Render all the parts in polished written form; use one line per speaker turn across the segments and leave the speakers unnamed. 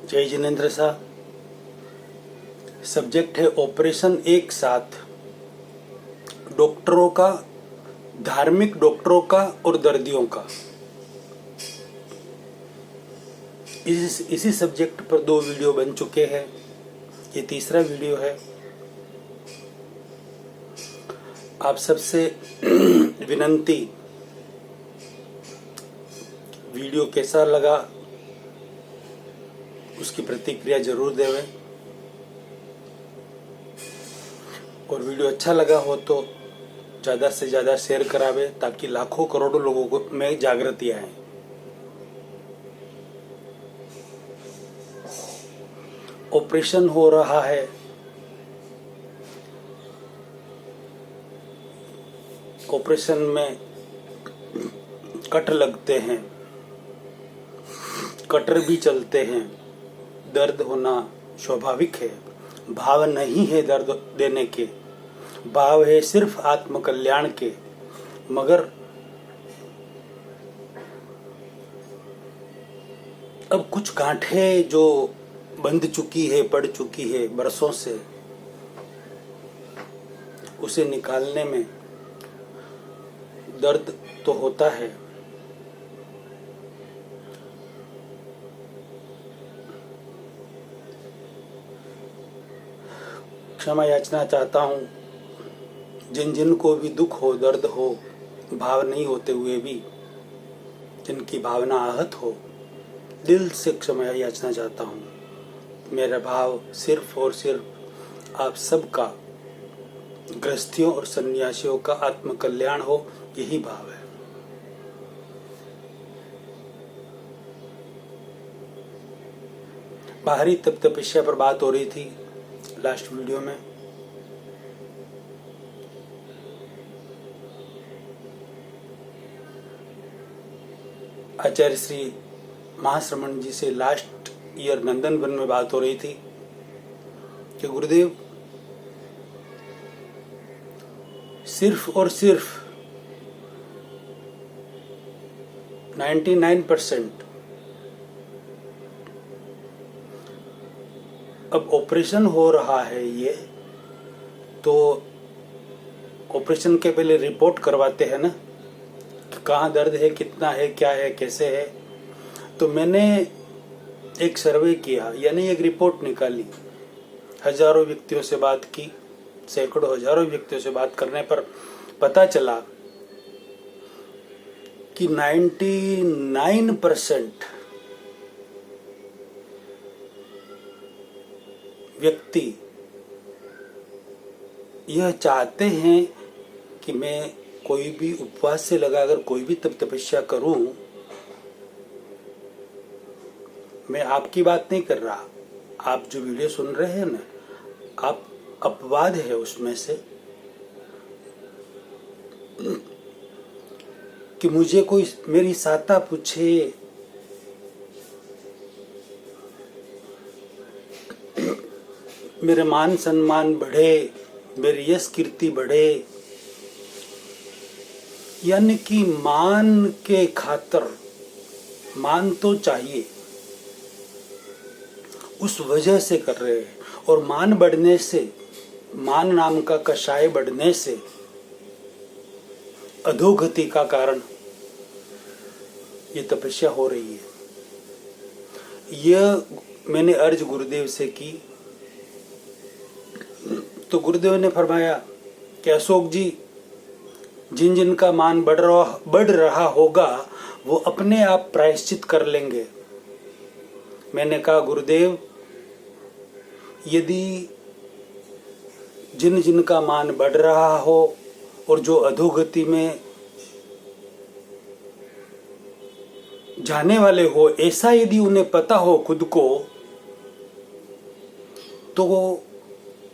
जय जिनेन्द्र साहब। सब्जेक्ट है ऑपरेशन एक साथ, डॉक्टरों का, धार्मिक डॉक्टरों का और दर्दियों का। इसी सब्जेक्ट पर 2 वीडियो बन चुके हैं, ये तीसरा वीडियो है। आप सबसे विनंती, वीडियो कैसा लगा उसकी प्रतिक्रिया जरूर देवें, और वीडियो अच्छा लगा हो तो ज़्यादा से ज़्यादा शेयर करावे ताकि लाखों करोड़ों लोगों को में जागृति आए। ऑपरेशन हो रहा है, ऑपरेशन में कट लगते हैं, कटर भी चलते हैं, दर्द होना स्वाभाविक है। भाव नहीं है दर्द देने के, भाव है सिर्फ आत्मकल्याण के। मगर अब कुछ गांठें जो बंध चुकी है, पड़ चुकी है बरसों से, उसे निकालने में दर्द तो होता है। क्षमा याचना चाहता हूँ जिन जिन को भी दुख हो, दर्द हो, भाव नहीं होते हुए भी जिनकी भावना आहत हो, दिल से क्षमा याचना चाहता हूँ। मेरा भाव सिर्फ और सिर्फ आप सबका, गृहस्थियों और सन्यासियों का आत्मकल्याण हो, यही भाव है। बाहरी तप तपस्या पर बात हो रही थी लास्ट वीडियो में। आचार्य श्री महाश्रमण जी से लास्ट ईयर नंदनवन में बात हो रही थी कि गुरुदेव सिर्फ और सिर्फ 99% अब ऑपरेशन हो रहा है, ये तो ऑपरेशन के पहले रिपोर्ट करवाते हैं ना कि कहाँ दर्द है, कितना है, क्या है, कैसे है। तो मैंने एक सर्वे किया, यानी एक रिपोर्ट निकाली, हजारों व्यक्तियों से बात की, सैकड़ों हजारों व्यक्तियों से बात करने पर पता चला कि 99% व्यक्ति यह चाहते हैं कि मैं कोई भी उपवास से लगाकर कोई भी तप तपस्या करूं। मैं आपकी बात नहीं कर रहा, आप जो वीडियो सुन रहे हैं ना, आप अपवाद है उसमें से कि मुझे कोई मेरी साता पूछे, मेरे मान सम्मान बढ़े, मेरी यश कीर्ति बढ़े, यानी कि मान के खातर, मान तो चाहिए, उस वजह से कर रहे हैं। और मान बढ़ने से, मान नाम का कषाय बढ़ने से अधोगति का कारण ये तपस्या हो रही है। यह मैंने अर्ज गुरुदेव से की तो गुरुदेव ने फरमाया कि अशोक जी, जिन जिन का मान बढ़ रहा होगा वो अपने आप प्रायश्चित कर लेंगे। मैंने कहा गुरुदेव, यदि जिन जिन का मान बढ़ रहा हो और जो अधोगति में जाने वाले हो, ऐसा यदि उन्हें पता हो खुद को, तो वो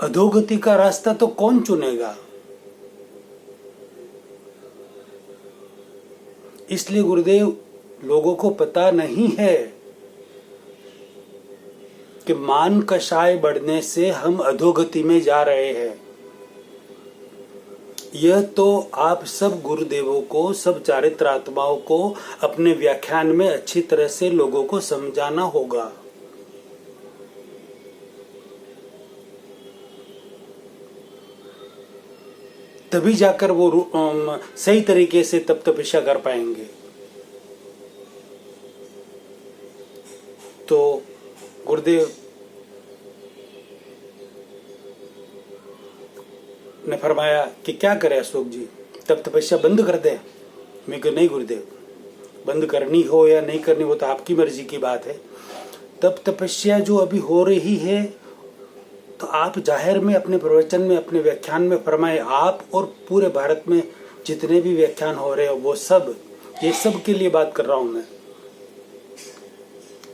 अधोगति का रास्ता तो कौन चुनेगा। इसलिए गुरुदेव, लोगों को पता नहीं है कि मान कषाय बढ़ने से हम अधोगति में जा रहे हैं। यह तो आप सब गुरुदेवों को, सब चारित्रात्माओं को अपने व्याख्यान में अच्छी तरह से लोगों को समझाना होगा। तभी जाकर वो सही तरीके से तप तपस्या कर पाएंगे। तो गुरुदेव ने फरमाया कि क्या करे अशोक जी, तप तपस्या बंद कर दे। मैं कहा नहीं गुरुदेव, बंद करनी हो या नहीं करनी वो तो आपकी मर्जी की बात है। तप तपस्या जो अभी हो रही है तो आप जाहिर में अपने प्रवचन में, अपने व्याख्यान में फरमाए, आप और पूरे भारत में जितने भी व्याख्यान हो रहे हो वो सब, ये सब के लिए बात कर रहा हूं मैं,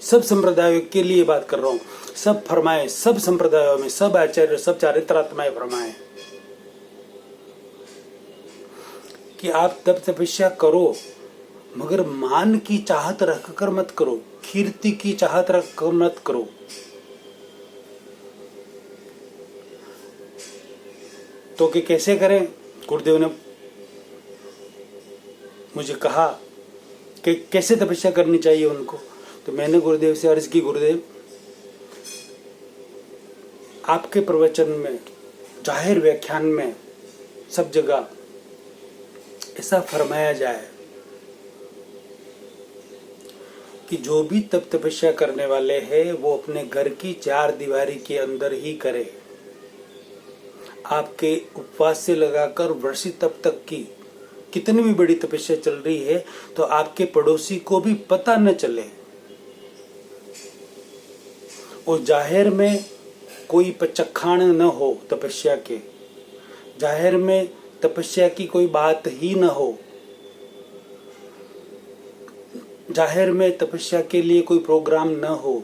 सब संप्रदायों के लिए बात कर रहा हूं। सब फरमाए, सब संप्रदायों में, सब आचार्य, सब चारित्रात्माएं फरमाए कि आप तप तपस्या करो, मगर मान की चाहत रखकर मत करो, कीर्ति की चाहत रखकर मत करो। तो कि कैसे करें? गुरुदेव ने मुझे कहा कि कैसे तपस्या करनी चाहिए उनको। तो मैंने गुरुदेव से अर्ज की, गुरुदेव आपके प्रवचन में, जाहिर व्याख्यान में, सब जगह ऐसा फरमाया जाए कि जो भी तप तपस्या करने वाले हैं वो अपने घर की चार दीवारी के अंदर ही करे। आपके उपवास से लगाकर वर्षी तप तक की कितनी भी बड़ी तपस्या चल रही है तो आपके पड़ोसी को भी पता न चले, और जाहिर में कोई पचखाण न हो तपस्या के, जाहिर में तपस्या की कोई बात ही न हो, जाहिर में तपस्या के लिए कोई प्रोग्राम न हो,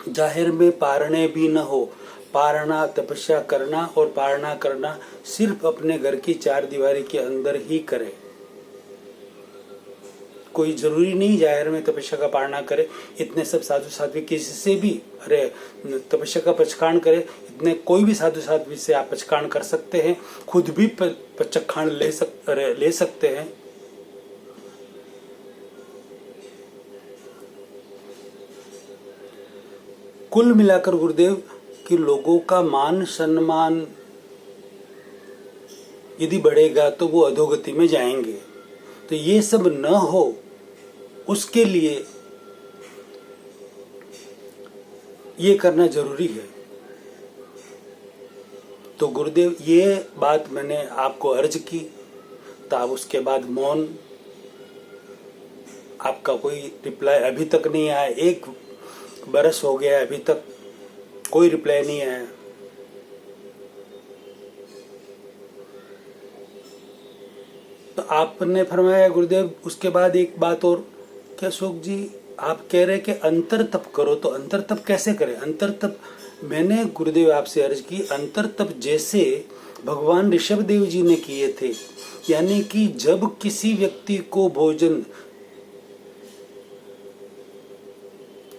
जाहिर में पारणे भी न हो। पारणा, तपस्या करना और पारणा करना सिर्फ अपने घर की चार दीवारी के अंदर ही करे। कोई जरूरी नहीं जाहिर में तपस्या का पारणा करे। इतने सब साधु साध्वी किसी से भी, अरे तपस्या का पचखाण करे, इतने कोई भी साधु साध्वी से आप पचखाण कर सकते हैं, खुद भी पचखाण ले सकते हैं। कुल मिलाकर गुरुदेव कि लोगों का मान सम्मान यदि बढ़ेगा तो वो अधोगति में जाएंगे। तो ये सब न हो उसके लिए ये करना जरूरी है। तो गुरुदेव ये बात मैंने आपको अर्ज की, तो आप उसके बाद मौन, आपका कोई रिप्लाई अभी तक नहीं आया। 1 बरस हो गया, अभी तक कोई रिप्लाई नहीं आया। तो आपने फरमाया गुरुदेव उसके बाद एक बात और, क्या अशोक जी आप कह रहे कि अंतर तप करो, तो अंतर तप कैसे करें? अंतर तप मैंने गुरुदेव आपसे अर्ज की, अंतर तप जैसे भगवान ऋषभ देव जी ने किए थे, यानी कि जब किसी व्यक्ति को भोजन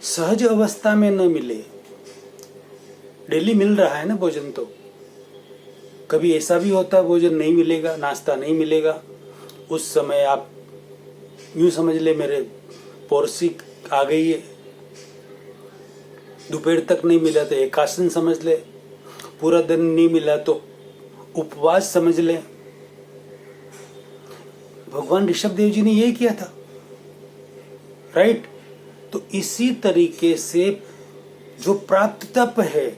सहज अवस्था में न मिले, डेली मिल रहा है ना भोजन, तो कभी ऐसा भी होता है भोजन नहीं मिलेगा, नाश्ता नहीं मिलेगा, उस समय आप यूं समझ ले मेरे पौरसी आ गई है, दोपहर तक नहीं मिला तो एकासन समझ ले, पूरा दिन नहीं मिला तो उपवास समझ ले। भगवान ऋषभ देव जी ने यही किया था, राइट? तो इसी तरीके से जो प्राप्त तप है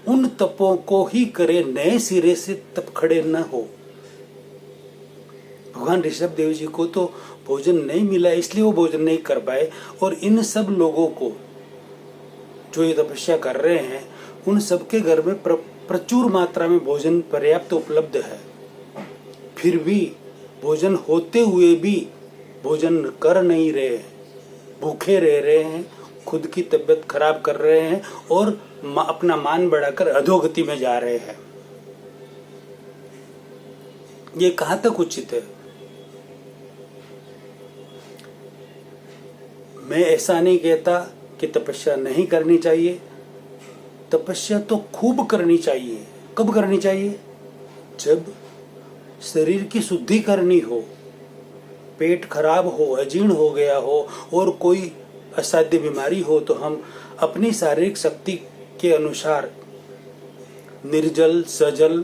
उन तपों को ही करे, नए सिरे से तप खड़े न हो। भगवान ऋषभ देव जी को तो भोजन नहीं मिला इसलिए वो भोजन नहीं कर पाए, और इन सब लोगों को जो ये तपस्या कर रहे हैं उन सबके घर में प्रचुर मात्रा में भोजन पर्याप्त उपलब्ध है, फिर भी भोजन होते हुए भी भोजन कर नहीं रहे, भूखे रह रहे हैं, खुद की तबीयत खराब कर रहे हैं और अपना मान बढ़ाकर अधोगति में जा रहे हैं। ये कहां तक उचित है? मैं ऐसा नहीं कहता कि तपस्या नहीं करनी चाहिए, तपस्या तो खूब करनी चाहिए। कब करनी चाहिए? जब शरीर की शुद्धि करनी हो, पेट खराब हो, अजीर्ण हो गया हो और कोई असाध्य बीमारी हो, तो हम अपनी शारीरिक शक्ति के अनुसार निर्जल, सजल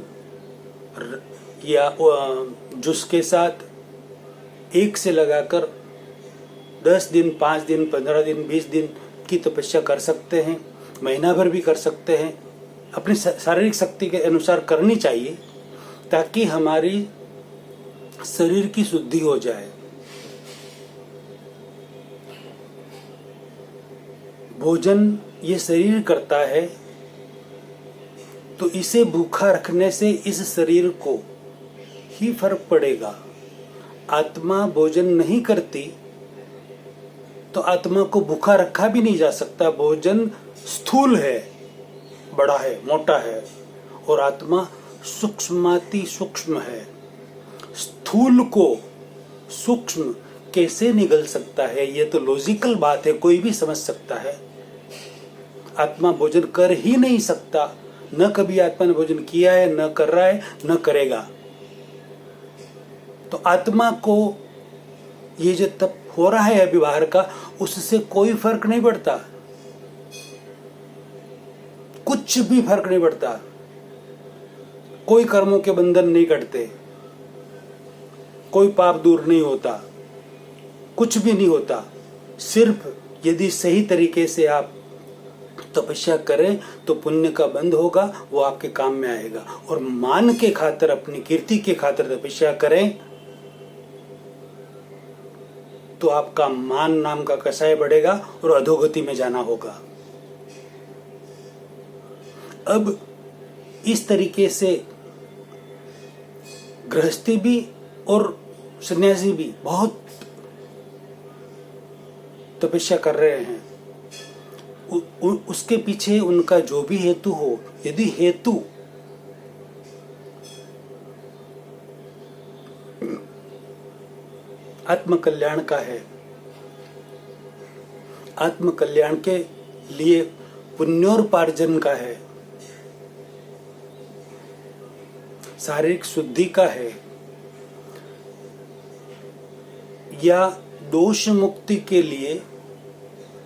या जिसके साथ 1 से लगाकर 10 दिन, 5 दिन, 15 दिन, 20 दिन की तपस्या कर सकते हैं, महीना भर भी कर सकते हैं। अपनी शारीरिक शक्ति के अनुसार करनी चाहिए ताकि हमारी शरीर की शुद्धि हो जाए। भोजन ये शरीर करता है, तो इसे भूखा रखने से इस शरीर को ही फर्क पड़ेगा। आत्मा भोजन नहीं करती तो आत्मा को भूखा रखा भी नहीं जा सकता। भोजन स्थूल है, बड़ा है, मोटा है, और आत्मा सूक्ष्माति सूक्ष्म है। स्थूल को सूक्ष्म कैसे निगल सकता है? ये तो लॉजिकल बात है, कोई भी समझ सकता है। आत्मा भोजन कर ही नहीं सकता, न कभी आत्मा ने भोजन किया है, न कर रहा है, न करेगा। तो आत्मा को ये जो तप हो रहा है अभी बाहर का, उससे कोई फर्क नहीं पड़ता, कुछ भी फर्क नहीं पड़ता। कोई कर्मों के बंधन नहीं कटते, कोई पाप दूर नहीं होता, कुछ भी नहीं होता। सिर्फ यदि सही तरीके से आप तपस्या करें तो पुण्य का बंध होगा, वो आपके काम में आएगा। और मान के खातिर, अपनी कीर्ति के खातिर तपस्या करें तो आपका मान नाम का कसाय बढ़ेगा और अधोगति में जाना होगा। अब इस तरीके से गृहस्थी भी और सन्यासी भी बहुत तपस्या कर रहे हैं। उसके पीछे उनका जो भी हेतु हो, यदि हेतु आत्मकल्याण का है, आत्मकल्याण के लिए पुण्योपार्जन का है, शारीरिक शुद्धि का है, या दोष मुक्ति के लिए,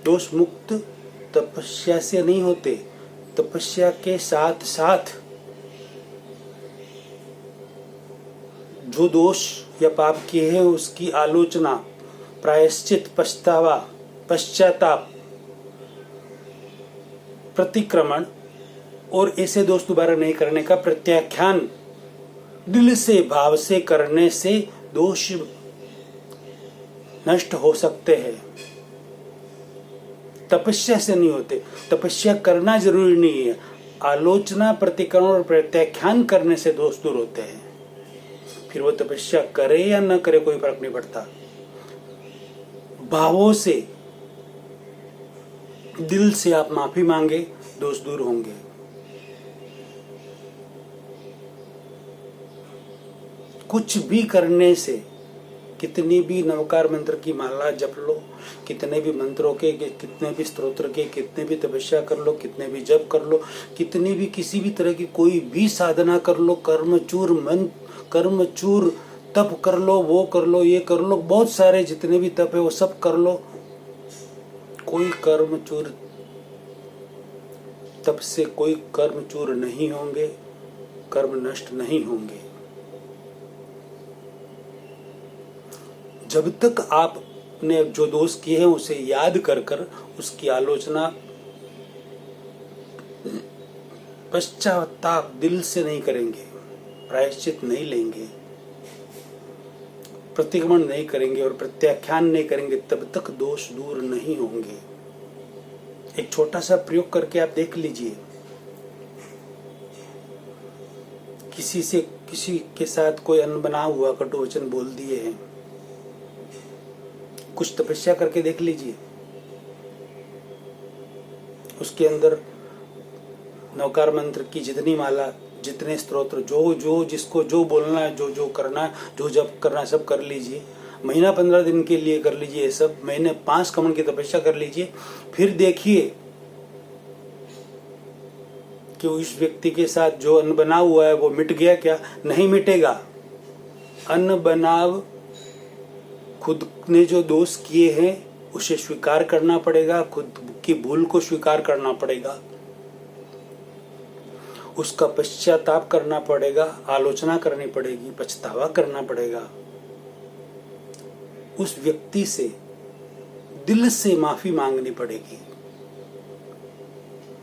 दोष मुक्त तपस्या से नहीं होते, तपस्या के साथ साथ जो दोष या पाप किए हैं उसकी आलोचना, प्रायश्चित, पछतावा, पश्चाताप, प्रतिक्रमण और ऐसे दोष दोबारा नहीं करने का प्रत्याख्यान दिल से, भाव से करने से दोष नष्ट हो सकते हैं। तपस्या से नहीं होते। तपस्या करना जरूरी नहीं है, आलोचना, प्रतिक्रमण और प्रत्याख्यान करने से दोष दूर होते हैं। फिर वो तपस्या करे या न करे कोई फर्क नहीं पड़ता। भावों से, दिल से आप माफी मांगे, दोष दूर होंगे। कुछ भी करने से, कितनी भी नवकार मंत्र की माला जप लो, कितने भी मंत्रों के, कितने भी स्तोत्र के, कितने भी तपस्या कर लो, कितने भी जप कर लो, कितनी भी किसी भी तरह की कोई भी साधना कर लो, कर्मचूर तप कर लो, वो कर लो, ये कर लो, बहुत सारे जितने भी तप है वो सब कर लो, कोई कर्मचूर तप से कोई कर्मचूर नहीं होंगे, कर्म नष्ट नहीं होंगे। जब तक आपने जो दोष किए हैं उसे याद कर कर उसकी आलोचना, पश्चाताप दिल से नहीं करेंगे, प्रायश्चित नहीं लेंगे, प्रतिक्रमण नहीं करेंगे और प्रत्याख्यान नहीं करेंगे, तब तक दोष दूर नहीं होंगे। एक छोटा सा प्रयोग करके आप देख लीजिए। किसी के साथ कोई अनबना हुआ कटु वचन बोल दिए हैं, कुछ तपस्या करके देख लीजिए। उसके अंदर नवकार मंत्र की जितनी माला, जितने स्तोत्र, जो जिसको जो बोलना है, जो करना है, जो जप करना है, सब कर लीजिए। महीना 15 दिन के लिए कर लीजिए सब। महीने 5 कमल की तपस्या कर लीजिए। फिर देखिए कि उस व्यक्ति के साथ जो अनबना हुआ है वो मिट गया क्या? नहीं मिटेगा। अनबनाव, खुद ने जो दोष किए हैं उसे स्वीकार करना पड़ेगा, खुद की भूल को स्वीकार करना पड़ेगा। उसका पश्चाताप करना पड़ेगा, आलोचना करनी पड़ेगी, पछतावा करना पड़ेगा, उस व्यक्ति से दिल से माफी मांगनी पड़ेगी,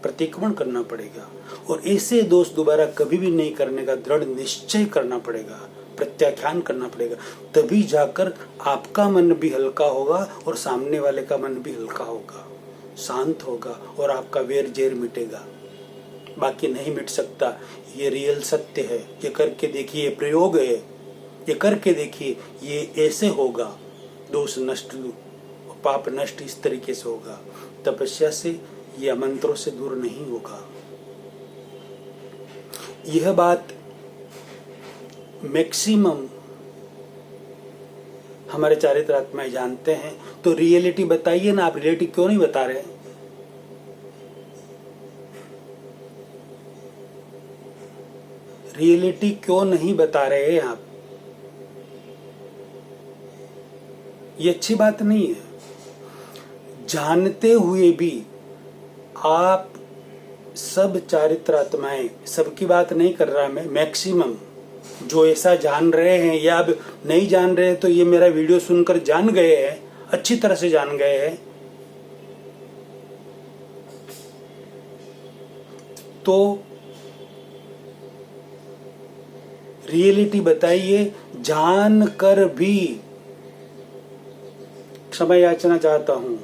प्रतिक्रमण करना पड़ेगा और ऐसे दोष दोबारा कभी भी नहीं करने का दृढ़ निश्चय करना पड़ेगा, प्रत्याख्यान करना पड़ेगा। तभी जाकर आपका मन भी हल्का होगा और सामने वाले का मन भी हल्का होगा, शांत होगा और आपका वेर जेर मिटेगा। बाकी नहीं मिट सकता। ये रियल सत्य है। ये करके देखिए, ये प्रयोग है, ये करके देखिए, ये ऐसे होगा, दोष नष्ट, पाप नष्ट इस तरीके से होगा। तपस्या से या मंत्रों से दूर नहीं होगा। यह बात मैक्सिमम हमारे चारित्रात्माएं जानते हैं। तो रियलिटी बताइए ना, आप रियलिटी क्यों नहीं बता रहे? रियलिटी क्यों नहीं बता रहे हैं आप? ये अच्छी बात नहीं है। जानते हुए भी आप सब चारित्रात्माएं, सबकी बात नहीं कर रहा मैं, मैक्सिमम जो ऐसा जान रहे हैं या अब नहीं जान रहे तो ये मेरा वीडियो सुनकर जान गए हैं, अच्छी तरह से जान गए हैं, तो रियलिटी बताइए। जान कर भी, क्षमा याचना चाहता हूं,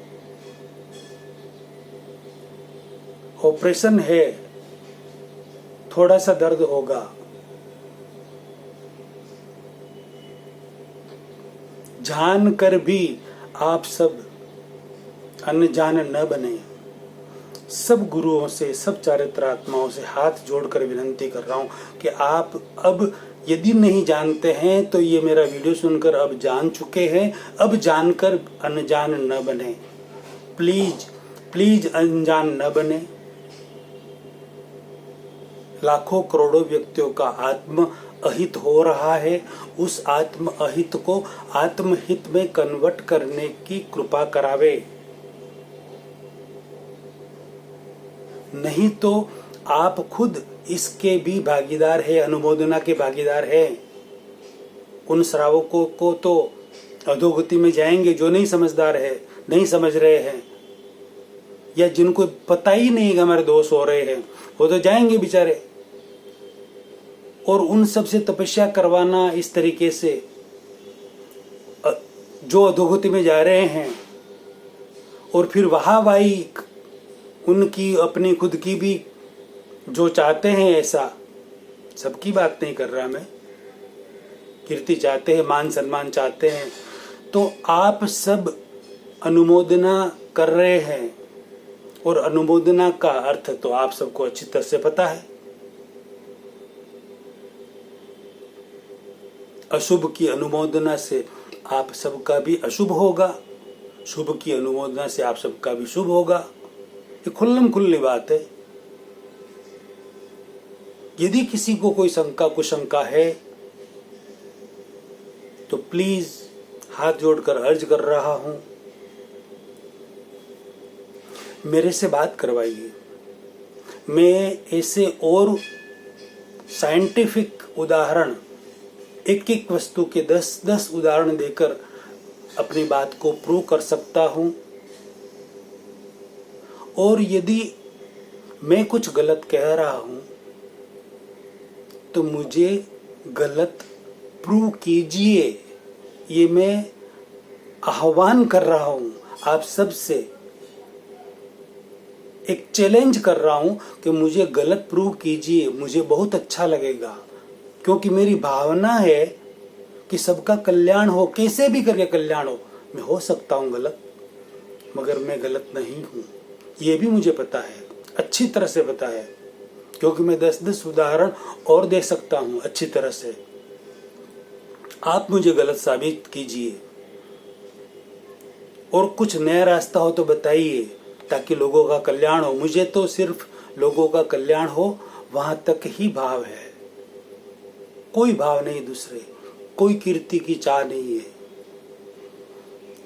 ऑपरेशन है, थोड़ा सा दर्द होगा, जान कर भी आप सब अनजान न बने। सब गुरुओं से, सब चारित्रात्माओं से हाथ जोड़कर विनती कर रहा हूं कि आप अब यदि नहीं जानते हैं तो ये मेरा वीडियो सुनकर अब जान चुके हैं, अब जानकर अनजान न बने। प्लीज प्लीज अनजान न बने। लाखों करोड़ों व्यक्तियों का आत्म अहित हो रहा है, उस आत्म अहित को आत्महित में कन्वर्ट करने की कृपा करावे। नहीं तो आप खुद इसके भी भागीदार है, अनुमोदना के भागीदार है। उन श्रावकों को तो अधोगति में जाएंगे जो नहीं समझदार है, नहीं समझ रहे हैं, या जिनको पता ही नहीं कि हमारे दोष हो रहे हैं, वो तो जाएंगे बेचारे। और उन सब से तपस्या करवाना इस तरीके से, जो अधोगति में जा रहे हैं, और फिर वाहवाही उनकी अपनी खुद की भी जो चाहते हैं, ऐसा सबकी बात नहीं कर रहा मैं, कीर्ति चाहते हैं, मान सम्मान चाहते हैं, तो आप सब अनुमोदना कर रहे हैं। और अनुमोदना का अर्थ तो आप सबको अच्छी तरह से पता है। अशुभ की अनुमोदना से आप सबका भी अशुभ होगा, शुभ की अनुमोदना से आप सबका भी शुभ होगा। ये खुल्लम खुल्ली बात है। यदि किसी को कोई शंका कुशंका है तो प्लीज हाथ जोड़कर अर्ज कर रहा हूं, मेरे से बात करवाइए। मैं ऐसे और साइंटिफिक उदाहरण, एक एक वस्तु के 10-10 उदाहरण देकर अपनी बात को प्रूव कर सकता हूं। और यदि मैं कुछ गलत कह रहा हूं तो मुझे गलत प्रूव कीजिए। ये मैं आह्वान कर रहा हूं आप सब से, एक चैलेंज कर रहा हूं कि मुझे गलत प्रूव कीजिए। मुझे बहुत अच्छा लगेगा, क्योंकि मेरी भावना है कि सबका कल्याण हो, कैसे भी करके कल्याण हो। मैं हो सकता हूं गलत, मगर मैं गलत नहीं हूं, ये भी मुझे पता है, अच्छी तरह से पता है, क्योंकि मैं 10-10 उदाहरण और दे सकता हूं अच्छी तरह से। आप मुझे गलत साबित कीजिए और कुछ नया रास्ता हो तो बताइए, ताकि लोगों का कल्याण हो। मुझे तो सिर्फ लोगों का कल्याण हो वहां तक ही भाव है, कोई भाव नहीं दूसरे, कोई कीर्ति की चाह नहीं है।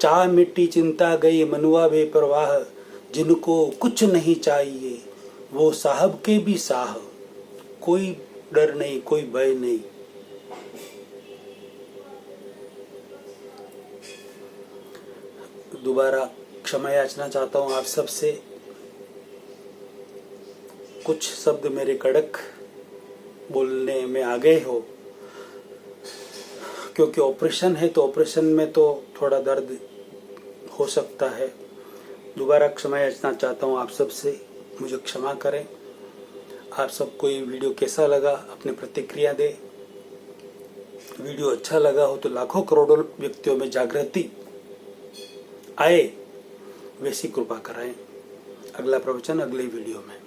चाह मिट्टी चिंता गई मनुआ बेपरवाह, जिनको कुछ नहीं चाहिए वो साहब के भी साह। कोई डर नहीं, कोई भय नहीं। दोबारा क्षमा याचना चाहता हूँ आप सबसे। कुछ शब्द मेरे कड़क बोलने में आ गए हो, क्योंकि ऑपरेशन है तो ऑपरेशन में तो थोड़ा दर्द हो सकता है। दोबारा क्षमा याचना चाहता हूँ आप सबसे, मुझे क्षमा करें। आप सबको ये वीडियो कैसा लगा अपनी प्रतिक्रिया दें। वीडियो अच्छा लगा हो तो लाखों करोड़ों व्यक्तियों में जागृति आए, वैसी कृपा कराएं। अगला प्रवचन अगले वीडियो में।